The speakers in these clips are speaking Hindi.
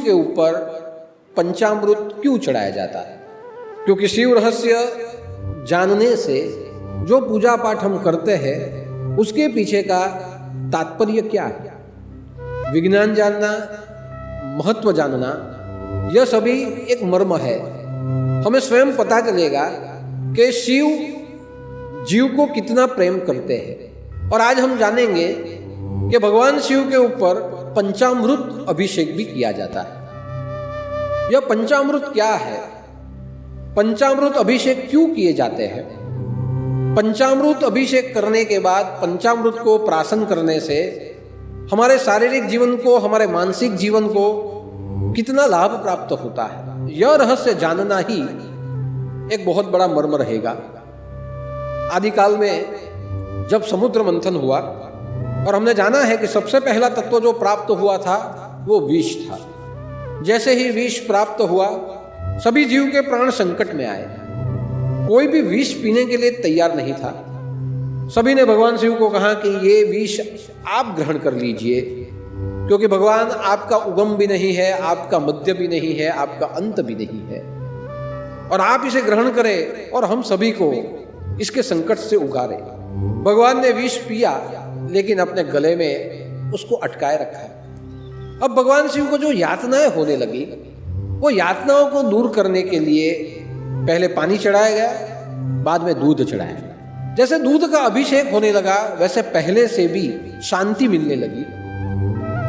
के ऊपर पंचामृत क्यों चढ़ाया जाता है? क्योंकि शिव रहस्य जानने से जो पूजा पाठ हम करते हैं उसके पीछे का तात्पर्य क्या है, विज्ञान जानना, महत्व जानना, यह सभी एक मर्म है। हमें स्वयं पता चलेगा कि शिव जीव को कितना प्रेम करते हैं। और आज हम जानेंगे कि भगवान शिव के ऊपर पंचामृत अभिषेक भी किया जाता है। यह पंचामृत क्या है? पंचामृत अभिषेक क्यों किए जाते हैं? पंचामृत अभिषेक करने के बाद पंचामृत को प्राशन करने से हमारे शारीरिक जीवन को, हमारे मानसिक जीवन को कितना लाभ प्राप्त होता है, यह रहस्य जानना ही एक बहुत बड़ा मर्म रहेगा। आदिकाल में जब समुद्र मंथन हुआ और हमने जाना है कि सबसे पहला तत्व जो प्राप्त हुआ था वो विष था। जैसे ही विष प्राप्त हुआ सभी जीव के प्राण संकट में आए। कोई भी विष पीने के लिए तैयार नहीं था। सभी ने भगवान शिव को कहा कि ये विष आप ग्रहण कर लीजिए, क्योंकि भगवान आपका उगम भी नहीं है, आपका मध्य भी नहीं है, आपका अंत भी नहीं है, और आप इसे ग्रहण करें और हम सभी को इसके संकट से उगारे। भगवान ने विष पिया लेकिन अपने गले में उसको अटकाए रखा। अब भगवान शिव को जो यातनाएं होने लगी, वो यातनाओं को दूर करने के लिए पहले पानी चढ़ाया गया, बाद में दूध चढ़ाया गया। जैसे दूध का अभिषेक होने लगा वैसे पहले से भी शांति मिलने लगी,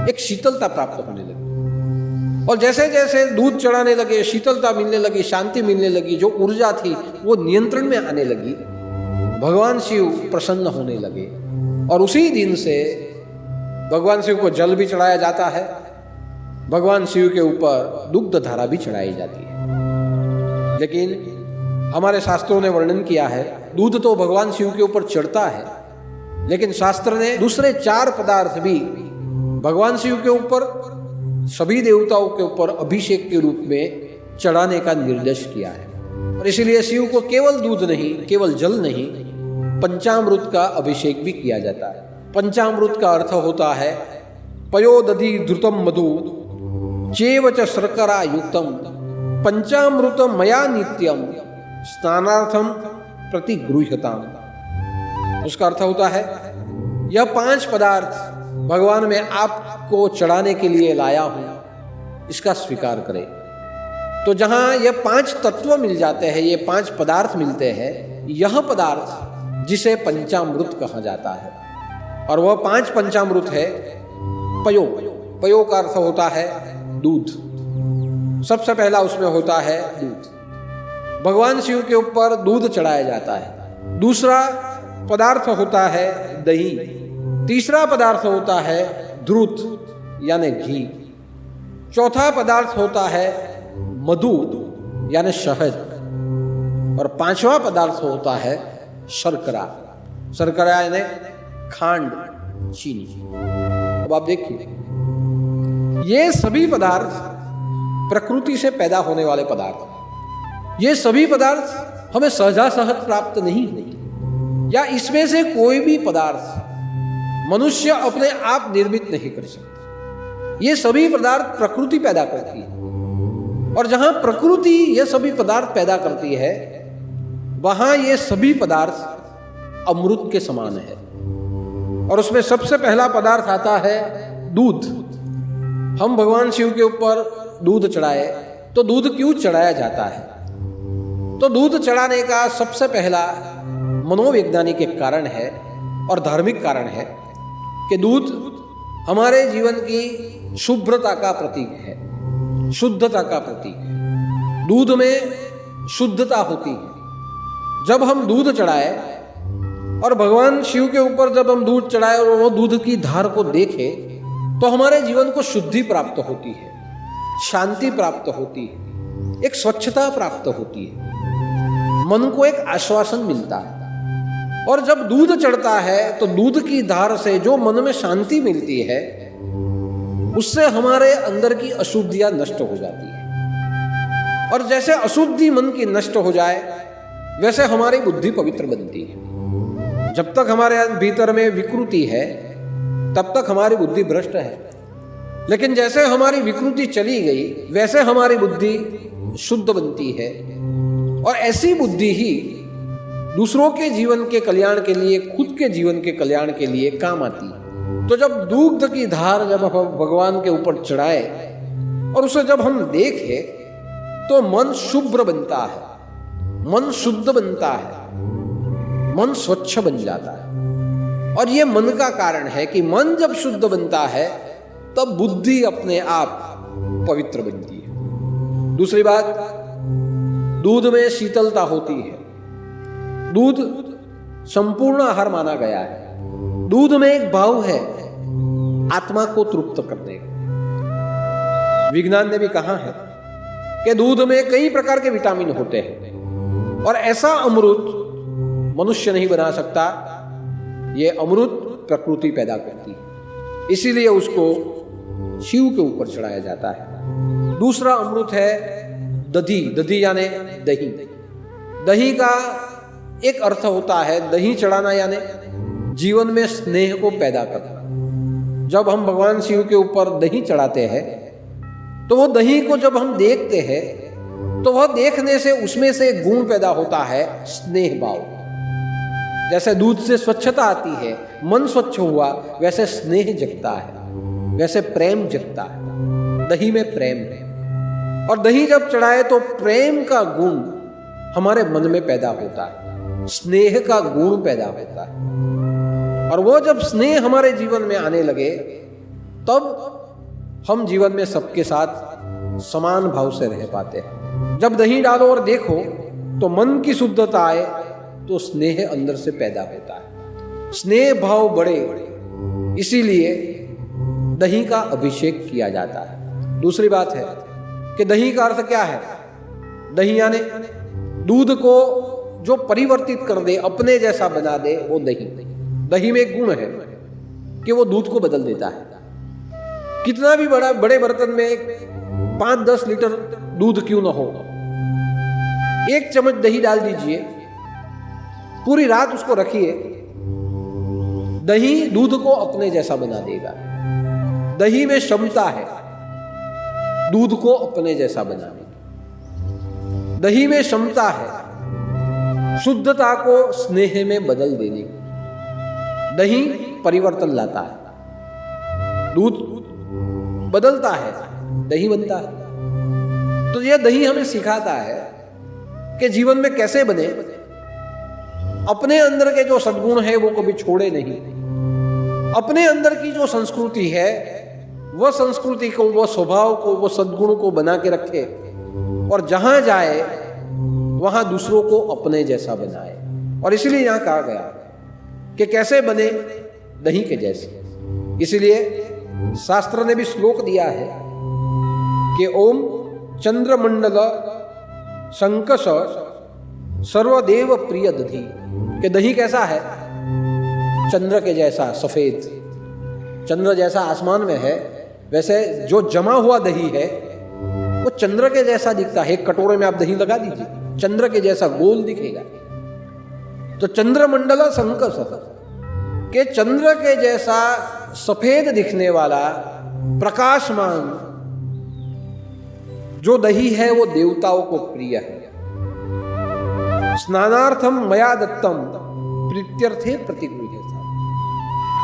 एक शीतलता प्राप्त होने लगी। और जैसे जैसे दूध चढ़ाने लगे, शीतलता मिलने लगी, शांति मिलने लगी, जो ऊर्जा थी वो नियंत्रण में आने लगी। भगवान शिव प्रसन्न होने लगे और उसी दिन से भगवान शिव को जल भी चढ़ाया जाता है, भगवान शिव के ऊपर दुग्ध धारा भी चढ़ाई जाती है। लेकिन हमारे शास्त्रों ने वर्णन किया है, दूध तो भगवान शिव के ऊपर चढ़ता है, लेकिन शास्त्र ने दूसरे 4 पदार्थ भी भगवान शिव के ऊपर, सभी देवताओं के ऊपर अभिषेक के रूप में चढ़ाने का निर्देश किया है। और इसीलिए शिव को केवल दूध नहीं, केवल जल नहीं, पंचामृत का अभिषेक भी किया जाता है। पंचामृत का अर्थ होता है पयोदधि धृतम मधु चेव च शर्करा युक्तम पंचामृत मया नित्यम स्नानार्थम प्रतिगृह्यताम। उसका अर्थ होता है यह 5 पदार्थ भगवान में आपको चढ़ाने के लिए लाया हूं, इसका स्वीकार करें। तो जहां यह 5 तत्व मिल जाते हैं, ये 5 पदार्थ मिलते हैं, यह पदार्थ जिसे पंचामृत कहा जाता है। और वह 5 पंचामृत है पयो। पयो का अर्थ होता है दूध। सबसे पहला उसमें होता है दूध। भगवान शिव के ऊपर दूध चढ़ाया जाता है। दूसरा पदार्थ होता है दही। तीसरा पदार्थ होता है दूध यानी घी। चौथा पदार्थ होता है मधु यानी शहद। और 5वां पदार्थ होता है शर्करा। शर्करा यानी खांड, चीनी। अब आप देखिए, ये सभी पदार्थ प्रकृति से पैदा होने वाले पदार्थ। ये सभी पदार्थ हमें सहजासहज प्राप्त नहीं होते, या इसमें से कोई भी पदार्थ मनुष्य अपने आप निर्मित नहीं कर सकता। ये सभी पदार्थ प्रकृति पैदा करती है। और जहां प्रकृति ये सभी पदार्थ पैदा करती है, वहां ये सभी पदार्थ अमृत के समान है। और उसमें सबसे पहला पदार्थ आता है दूध। हम भगवान शिव के ऊपर दूध चढ़ाए, तो दूध क्यों चढ़ाया जाता है? तो दूध चढ़ाने का सबसे पहला मनोवैज्ञानिक एक कारण है और धार्मिक कारण है कि दूध हमारे जीवन की शुभ्रता का प्रतीक है, शुद्धता का प्रतीक है। दूध में शुद्धता होती है। जब हम दूध चढ़ाए और भगवान शिव के ऊपर जब हम दूध चढ़ाए और वो दूध की धार को देखें, तो हमारे जीवन को शुद्धि प्राप्त होती है, शांति प्राप्त होती है, एक स्वच्छता प्राप्त होती है, मन को एक आश्वासन मिलता है। और जब दूध चढ़ता है तो दूध की धार से जो मन में शांति मिलती है, उससे हमारे अंदर की अशुद्धियां नष्ट हो जाती है। और जैसे अशुद्धि मन की नष्ट हो जाए, वैसे हमारी बुद्धि पवित्र बनती है। जब तक हमारे भीतर में विकृति है, तब तक हमारी बुद्धि भ्रष्ट है। लेकिन जैसे हमारी विकृति चली गई वैसे हमारी बुद्धि शुद्ध बनती है और ऐसी बुद्धि ही दूसरों के जीवन के कल्याण के लिए, खुद के जीवन के कल्याण के लिए काम आती है। तो जब दूध की धार जब हम भगवान के ऊपर चढ़ाए और उसे जब हम देखें तो मन शुभ्र बनता है, मन शुद्ध बनता है, मन स्वच्छ बन जाता है। और यह मन का कारण है कि मन जब शुद्ध बनता है तब बुद्धि अपने आप पवित्र बनती है। दूसरी बात, दूध में शीतलता होती है। दूध संपूर्ण आहार माना गया है। दूध में एक भाव है आत्मा को तृप्त करने का। विज्ञान ने भी कहा है कि दूध में कई प्रकार के विटामिन होते हैं और ऐसा अमृत मनुष्य नहीं बना सकता, यह अमृत प्रकृति पैदा करती है, इसीलिए उसको शिव के ऊपर चढ़ाया जाता है। दूसरा अमृत है दधी। दधी यानी दही। दही का एक अर्थ होता है दही चढ़ाना यानी जीवन में स्नेह को पैदा करना। जब हम भगवान शिव के ऊपर दही चढ़ाते हैं तो वो दही को जब हम देखते हैं तो वह देखने से उसमें से गुण पैदा होता है, स्नेह भाव। जैसे दूध से स्वच्छता आती है, मन स्वच्छ हुआ, वैसे स्नेह जगता है, वैसे प्रेम जगता है। दही में प्रेम है और दही जब चढ़ाए तो प्रेम का गुण हमारे मन में पैदा होता है, स्नेह का गुण पैदा होता है। और वो जब स्नेह हमारे जीवन में आने लगे तब हम जीवन में सबके साथ समान भाव से रह पाते हैं। जब दही डालो और देखो तो मन की शुद्धता आए तो स्नेह अंदर से पैदा होता है, स्नेह भाव बढ़े, इसीलिए दही का अभिषेक किया जाता है। दूसरी बात है कि दही का अर्थ क्या है? दही यानी दूध को जो परिवर्तित कर दे, अपने जैसा बना दे, वो दही। दही में एक गुण है कि वो दूध को बदल देता है। कितना भी बड़े बर्तन में 5-10 लीटर दूध क्यों ना हो, एक चम्मच दही डाल दीजिए, पूरी रात उसको रखिए, दही दूध को अपने जैसा बना देगा। दही में क्षमता है दूध को अपने जैसा बनाने की। दही में क्षमता है शुद्धता को स्नेह में बदल देने की। दही परिवर्तन लाता है, दूध बदलता है, दही बनता है। तो यह दही हमें सिखाता है कि जीवन में कैसे बने, अपने अंदर के जो सद्गुण है वो कभी छोड़े नहीं, अपने अंदर की जो संस्कृति है वह संस्कृति को, वह स्वभाव को, वह सद्गुण को बना के रखे और जहां जाए वहां दूसरों को अपने जैसा बनाए। और इसलिए यहां कहा गया कि कैसे बने, दही के जैसे। इसलिए शास्त्र ने भी श्लोक दिया है कि ओम चंद्रमंडल संकष सर्वदेव प्रिय दधी। कि दही कैसा है? चंद्र के जैसा सफेद, चंद्र जैसा आसमान में है, वैसे जो जमा हुआ दही है वो चंद्र के जैसा दिखता है। एक कटोरे में आप दही लगा दीजिए, चंद्र के जैसा गोल दिखेगा। तो चंद्रमंडल संकष के चंद्र के जैसा सफेद दिखने वाला प्रकाशमान जो दही है वो देवताओं को प्रिय है। स्नानार्थम मया दत्तम प्रीत्यर्थे प्रतिगृह्यता,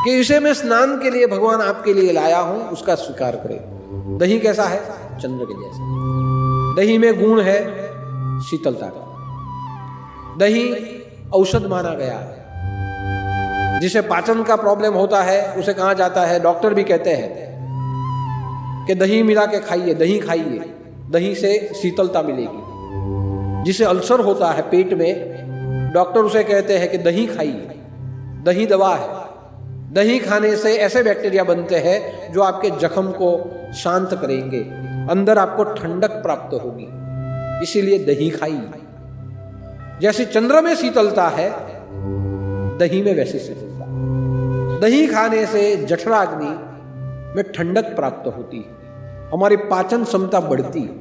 कि इसे मैं स्नान के लिए भगवान आपके लिए लाया हूं, उसका स्वीकार करें। दही कैसा है? चंद्र के जैसा। दही में गुण है शीतलता का। दही औषध माना गया है। जिसे पाचन का प्रॉब्लम होता है उसे कहा जाता है, डॉक्टर भी कहते हैं कि दही मिला के खाइए, दही खाइए, दही से शीतलता मिलेगी। जिसे अल्सर होता है पेट में, डॉक्टर उसे कहते हैं कि दही खाइए, दही दवा है। दही खाने से ऐसे बैक्टीरिया बनते हैं जो आपके जख्म को शांत करेंगे, अंदर आपको ठंडक प्राप्त होगी, इसीलिए दही खाइए। जैसे चंद्र में शीतलता है, दही में वैसी शीतलता। दही खाने से जठराग्नि में ठंडक प्राप्त होती है, हमारी पाचन क्षमता बढ़ती है।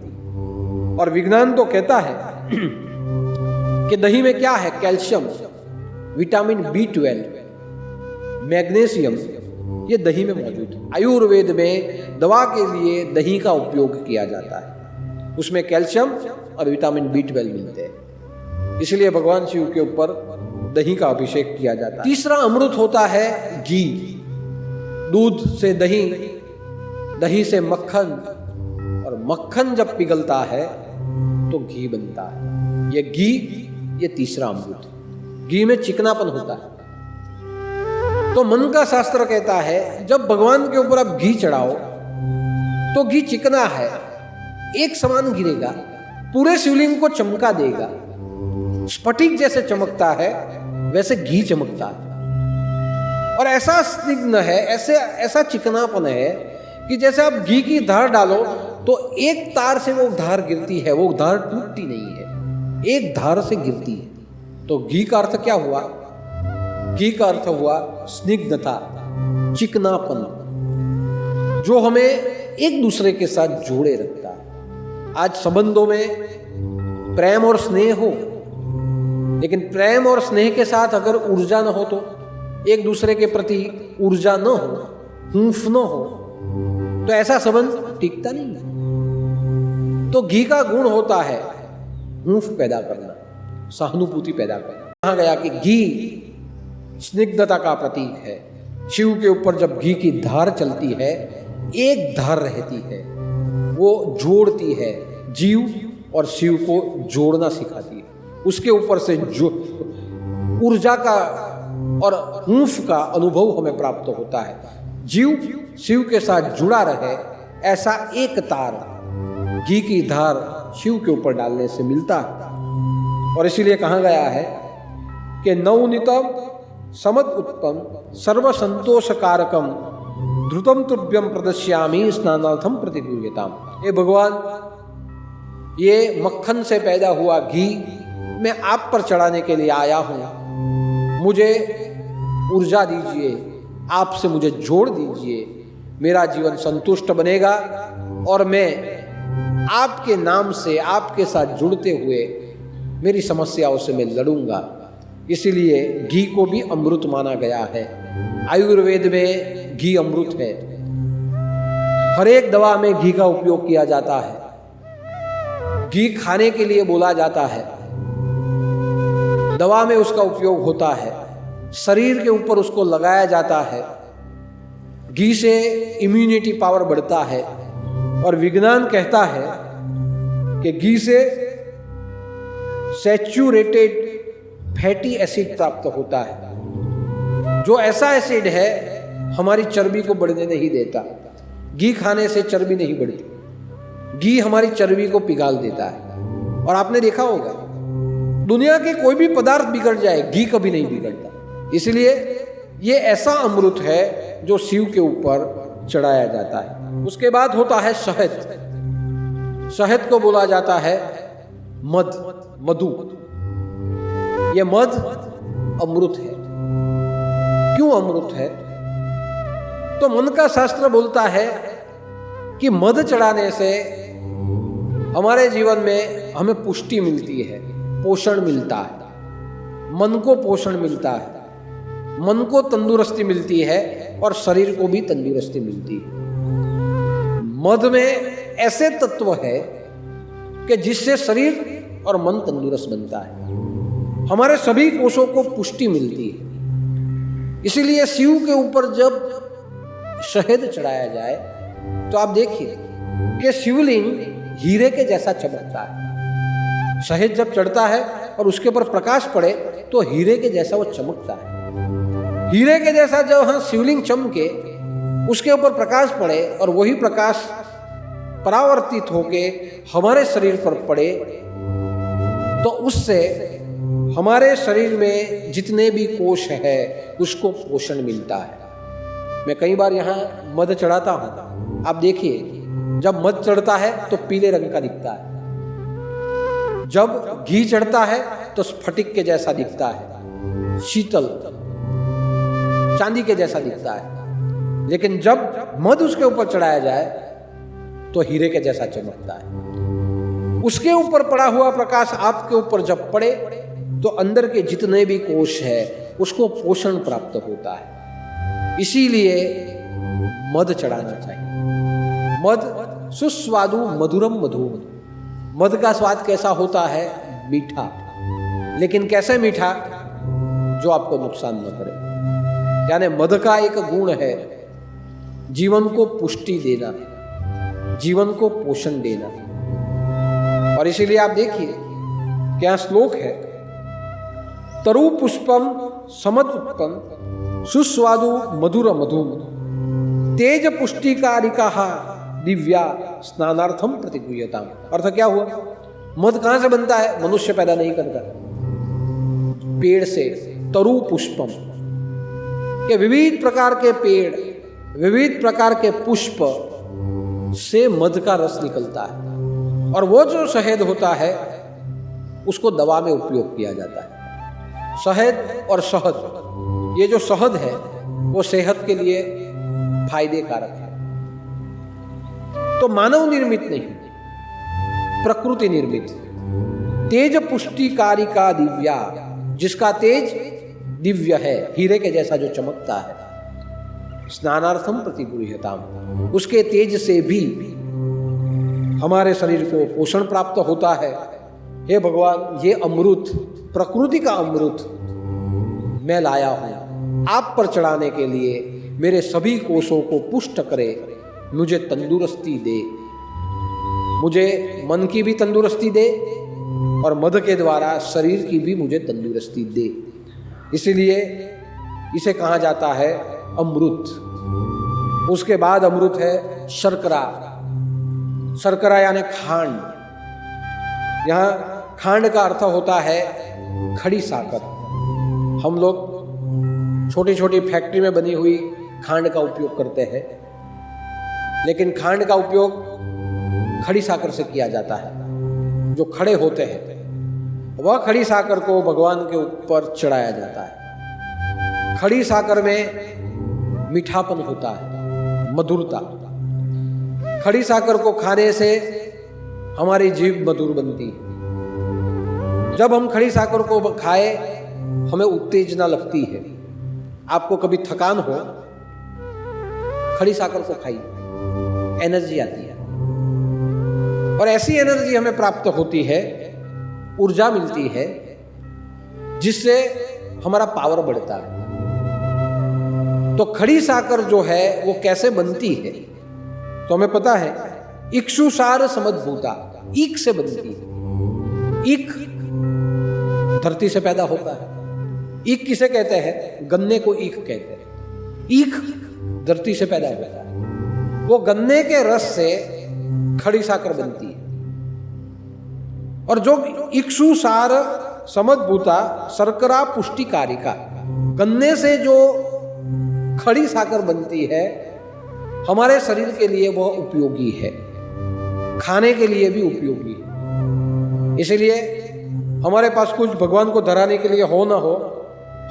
और विज्ञान तो कहता है कि दही में क्या है? कैल्शियम, विटामिन B12, मैग्नीशियम, ये दही में मौजूद है। आयुर्वेद में दवा के लिए दही का उपयोग किया जाता है। उसमें कैल्शियम और विटामिन B12 मिलते हैं, इसलिए भगवान शिव के ऊपर दही का अभिषेक किया जाता है। तीसरा अमृत होता है घी। दूध से दही, दही से मक्खन, और मक्खन जब पिघलता है तो घी बनता है। ये घी, ये तीसरा अमृत। घी में चिकनापन होता है। तो मन का शास्त्र कहता है जब भगवान के ऊपर आप घी चढ़ाओ तो घी चिकना है, एक समान गिरेगा, पूरे शिवलिंग को चमका देगा। स्फटिक जैसे चमकता है वैसे घी चमकता है, और ऐसा स्निग्ध है, ऐसा चिकनापन है कि जैसे आप घी की धार डालो तो एक तार से वो धार गिरती है, वो धार टूटती नहीं है, एक धार से गिरती है। तो घी का अर्थ क्या हुआ? घी का अर्थ हुआ स्निग्धता, चिकनापन, जो हमें एक दूसरे के साथ जोड़े रखता है। आज संबंधों में प्रेम और स्नेह हो, लेकिन प्रेम और स्नेह के साथ अगर ऊर्जा न हो, तो एक दूसरे के प्रति ऊर्जा न हो, हूंफ न हो, तो ऐसा संबंध टिकता नहीं है। तो घी का गुण होता है हूंफ पैदा करना, सहानुभूति पैदा करना। कहा गया कि घी स्निग्धता का प्रतीक है। शिव के ऊपर जब घी की धार चलती है, एक धार रहती है, वो जोड़ती है, जीव और शिव को जोड़ना सिखाती है। उसके ऊपर से जो ऊर्जा का और हूंफ का अनुभव हमें प्राप्त होता है। जीव शिव के साथ जुड़ा रहे, ऐसा एक तार घी की धार शिव के ऊपर डालने से मिलता है। और इसीलिए कहा गया है कि नवनीतम समद उत्पम सर्व संतोष कारकम ध्रुतम तुभ्यम प्रदश्यामि स्नानार्थम प्रतिगृह्यताम। ये भगवान, ये मक्खन से पैदा हुआ घी मैं आप पर चढ़ाने के लिए आया हूँ। मुझे ऊर्जा दीजिए, आपसे मुझे जोड़ दीजिए, मेरा जीवन संतुष्ट बनेगा और मैं आपके नाम से, आपके साथ जुड़ते हुए मेरी समस्याओं से मैं लड़ूंगा। इसीलिए घी को भी अमृत माना गया है। आयुर्वेद में घी अमृत है। हर एक दवा में घी का उपयोग किया जाता है। घी खाने के लिए बोला जाता है, दवा में उसका उपयोग होता है, शरीर के ऊपर उसको लगाया जाता है। घी से इम्यूनिटी पावर बढ़ता है, और विज्ञान कहता है कि घी से सैचुरेटेड फैटी एसिड प्राप्त होता है, जो ऐसा एसिड है हमारी चर्बी को बढ़ने नहीं देता। घी खाने से चर्बी नहीं बढ़ती, घी हमारी चर्बी को पिघाल देता है। और आपने देखा होगा दुनिया के कोई भी पदार्थ बिगड़ जाए, घी कभी नहीं बिगड़ता। इसलिए ये ऐसा अमृत है जो शिव के ऊपर चढ़ाया जाता है। उसके बाद होता है शहद। शहद को बोला जाता है मध, मधु। यह मध अमृत है। क्यों अमृत है? तो मन का शास्त्र बोलता है कि मध चढ़ाने से हमारे जीवन में हमें पुष्टि मिलती है, पोषण मिलता है, मन को पोषण मिलता है, मन को तंदुरुस्ती मिलती है और शरीर को भी तंदुरुस्ती मिलती है। मध में ऐसे तत्व है कि जिससे शरीर और मन तंदुरुस्त बनता है, हमारे सभी कोषों को पुष्टि मिलती है। इसीलिए शिव के ऊपर जब शहद चढ़ाया जाए तो आप देखिए कि शिवलिंग हीरे के जैसा चमकता है। शहद जब चढ़ता है और उसके ऊपर प्रकाश पड़े तो हीरे के जैसा वो चमकता है। हीरे के जैसा जब हाँ शिवलिंग चमके, उसके ऊपर प्रकाश पड़े और वही प्रकाश परावर्तित होके हमारे शरीर पर पड़े, तो उससे हमारे शरीर में जितने भी कोष है उसको पोषण मिलता है। मैं कई बार यहाँ मध चढ़ाता हूँ, आप देखिए जब मध चढ़ता है तो पीले रंग का दिखता है, जब घी चढ़ता है तो स्फटिक के जैसा दिखता है, शीतल चांदी के जैसा दिखता है। लेकिन जब मध उसके ऊपर चढ़ाया जाए तो हीरे के जैसा चमकता है। उसके ऊपर पड़ा हुआ प्रकाश आपके ऊपर जब पड़े तो अंदर के जितने भी कोष है उसको पोषण प्राप्त होता है। इसीलिए मध चढ़ाना चाहिए। मध सुस्वादु मधुरम मधु। मध का स्वाद कैसा होता है? मीठा। लेकिन कैसे मीठा? जो आपको नुकसान न करे। यानी मध का एक गुण है जीवन को पुष्टि देना, जीवन को पोषण देना। और इसीलिए आप देखिए क्या श्लोक है, तरु पुष्पम समद उत्पन्न सुस्वादु मधुर मधु तेज पुष्टिकारिका दिव्या स्नानार्थम प्रतिगुह्यताम। अर्थ क्या हुआ? मध कहां से बनता है? मनुष्य पैदा नहीं करता, पेड़ से। तरु पुष्पम के विविध प्रकार के पेड़, विविध प्रकार के पुष्प से मध का रस निकलता है। और वो जो शहद होता है उसको दवा में उपयोग किया जाता है। शहद और शहद, ये जो शहद है वो सेहत के लिए फायदे कारक है। तो मानव निर्मित नहीं, प्रकृति निर्मित। तेज पुष्टिकारिका दिव्या, जिसका तेज दिव्य है, हीरे के जैसा जो चमकता है। स्नानार्थम प्रतिगृह्यताम, उसके तेज से भी हमारे शरीर को पोषण प्राप्त होता है। हे भगवान, ये अमृत, प्रकृति का अमृत मैं लाया हूं आप पर चढ़ाने के लिए। मेरे सभी कोषों को पुष्ट करे, मुझे तंदुरुस्ती दे, मुझे मन की भी तंदुरुस्ती दे और मध के द्वारा शरीर की भी मुझे तंदुरुस्ती दे। इसीलिए इसे कहा जाता है अमृत। उसके बाद अमृत है शर्करा। शर्करा यानी खांड। यहाँ खांड का अर्थ होता है खड़ी साकर। हम लोग छोटी छोटी फैक्ट्री में बनी हुई खांड का उपयोग करते हैं, लेकिन खांड का उपयोग खड़ी साकर से किया जाता है। जो खड़े होते हैं वह खड़ी साकर को भगवान के ऊपर चढ़ाया जाता है। खड़ी साकर में मीठापन होता है, मधुरता। खड़ी साकर को खाने से हमारी जीभ मधुर बनती है। जब हम खड़ी साकर को खाए हमें उत्तेजना लगती है। आपको कभी थकान हो, खड़ी साकर को खाइए, एनर्जी आती है। और ऐसी एनर्जी हमें प्राप्त होती है, ऊर्जा मिलती है, जिससे हमारा पावर बढ़ता है। तो खड़ी साकर जो है वो कैसे बनती है तो हमें पता है, इक्षुसार समद्भूता, ईख से बनती है। ईख धरती से पैदा होता है। ईख किसे कहते हैं? गन्ने को ईख कहते हैं। ईख धरती से पैदा होता है। वो गन्ने के रस से खड़ी साकर बनती है। और जो इक्षुसार समद्भूता शर्करा पुष्टिकारिका, गन्ने से जो खड़ी साकर बनती है हमारे शरीर के लिए वह उपयोगी है, खाने के लिए भी उपयोगी है। इसलिए हमारे पास कुछ भगवान को धराने के लिए हो ना हो,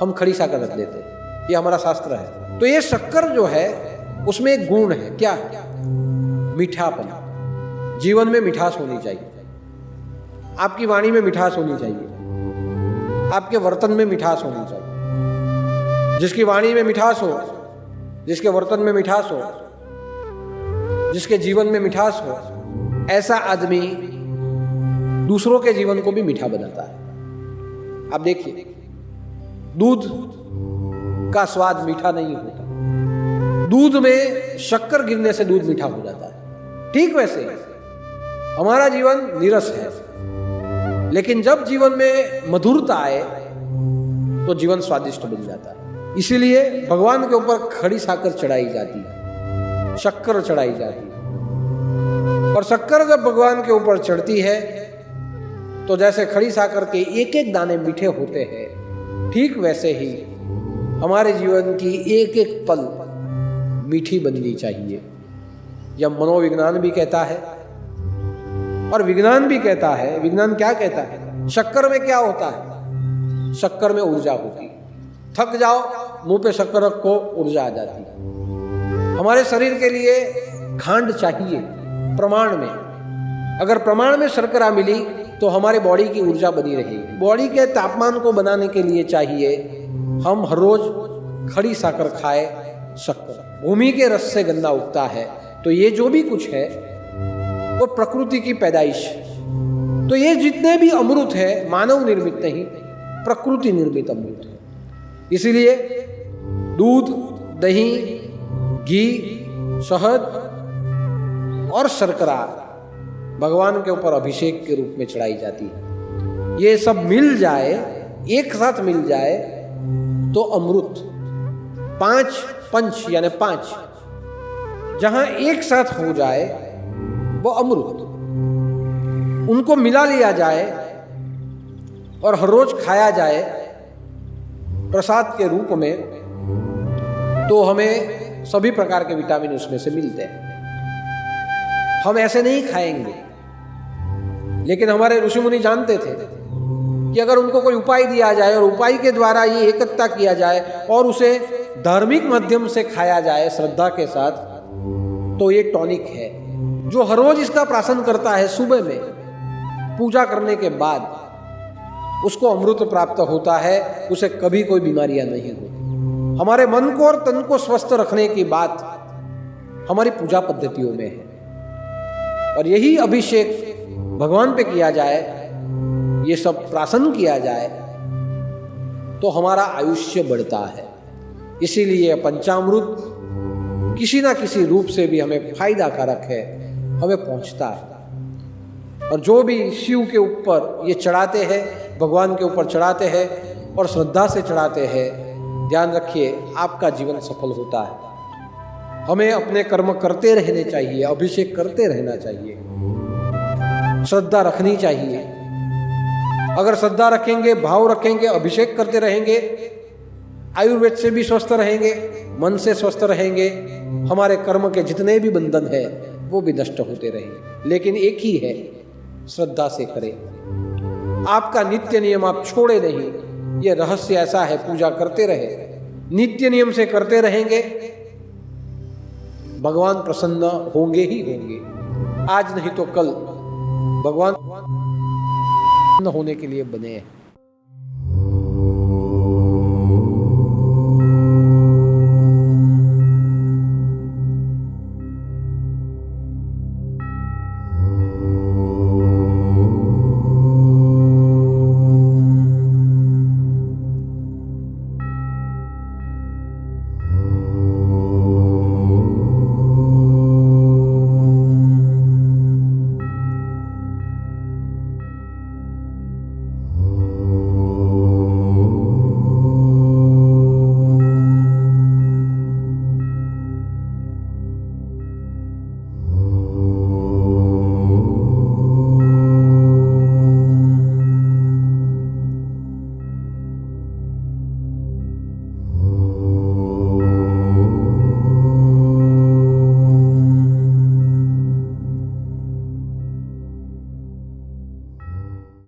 हम खड़ी साकर रख देते हैं। ये हमारा शास्त्र है। तो ये शक्कर जो है उसमें एक गुण है, क्या? मीठापन। जीवन में मिठास होनी चाहिए। आपकी वाणी में मिठास होनी चाहिए, आपके वर्तन में मिठास होनी चाहिए। जिसकी वाणी में मिठास हो, जिसके वर्तन में मिठास हो, जिसके जीवन में मिठास हो, ऐसा आदमी दूसरों के जीवन को भी मीठा बनाता है। आप देखिए, दूध का स्वाद मीठा नहीं होता। दूध में शक्कर गिरने से दूध मीठा हो जाता है। ठीक वैसे हमारा जीवन नीरस है, लेकिन जब जीवन में मधुरता आए तो जीवन स्वादिष्ट बन जाता है। इसीलिए भगवान के ऊपर खड़ी साकर चढ़ाई जाती है, शक्कर चढ़ाई जाती है। और शक्कर जब भगवान के ऊपर चढ़ती है तो जैसे खड़ी साकर के एक एक दाने मीठे होते हैं, ठीक वैसे ही हमारे जीवन की एक एक पल मीठी बननी चाहिए। यह मनोविज्ञान भी कहता है और विज्ञान भी कहता है। विज्ञान क्या कहता है? शक्कर में क्या होता है? शक्कर में ऊर्जा होती है। थक जाओ, मुंह पे शक्कर रखो, ऊर्जा आ जाती है। हमारे शरीर के लिए खांड चाहिए प्रमाण में। अगर प्रमाण में शर्करा मिली तो हमारे बॉडी की ऊर्जा बनी रहेगी। बॉडी के तापमान को बनाने के लिए चाहिए हम हर रोज खड़ी साकर खाए शक्कर। भूमि के रस से गन्ना उगता है। तो ये जो भी कुछ है वो प्रकृति की पैदाइश है। तो ये जितने भी अमृत है मानव निर्मित नहीं, प्रकृति निर्मित अमृत है। इसीलिए दूध, दही, घी, शहद और शर्करा भगवान के ऊपर अभिषेक के रूप में चढ़ाई जाती है। ये सब मिल जाए, एक साथ मिल जाए तो अमृत, 5 पंच यानी 5 जहां एक साथ हो जाए वो अमृत, उनको मिला लिया जाए और हर रोज खाया जाए प्रसाद के रूप में, तो हमें सभी प्रकार के विटामिन उसमें से मिलते हैं। हम ऐसे नहीं खाएंगे, लेकिन हमारे ऋषि मुनि जानते थे कि अगर उनको कोई उपाय दिया जाए और उपाय के द्वारा ये एकत्ता किया जाए और उसे धार्मिक माध्यम से खाया जाए श्रद्धा के साथ, तो ये टॉनिक है। जो हर रोज इसका प्राशन करता है सुबह में पूजा करने के बाद, उसको अमृत प्राप्त होता है, उसे कभी कोई बीमारियां नहीं होती। हमारे मन को और तन को स्वस्थ रखने की बात हमारी पूजा पद्धतियों में है। और यही अभिषेक भगवान पे किया जाए, ये सब प्राशन किया जाए, तो हमारा आयुष्य बढ़ता है। इसीलिए पंचामृत किसी ना किसी रूप से भी हमें फायदा कारक है, हमें पहुंचता है। और जो भी शिव के ऊपर ये चढ़ाते हैं, भगवान के ऊपर चढ़ाते हैं और श्रद्धा से चढ़ाते हैं, ध्यान रखिए आपका जीवन सफल होता है। हमें अपने कर्म करते रहने चाहिए, अभिषेक करते रहना चाहिए, श्रद्धा रखनी चाहिए। अगर श्रद्धा रखेंगे, भाव रखेंगे, अभिषेक करते रहेंगे, आयुर्वेद से भी स्वस्थ रहेंगे, मन से स्वस्थ रहेंगे, हमारे कर्म के जितने भी बंधन है वो भी नष्ट होते रहेंगे। लेकिन एक ही है, श्रद्धा से करें। आपका नित्य नियम आप छोड़े नहीं, ये रहस्य ऐसा है। पूजा करते रहे, नित्य नियम से करते रहेंगे, भगवान प्रसन्न होंगे ही होंगे। आज नहीं तो कल भगवान होने के लिए बने हैं।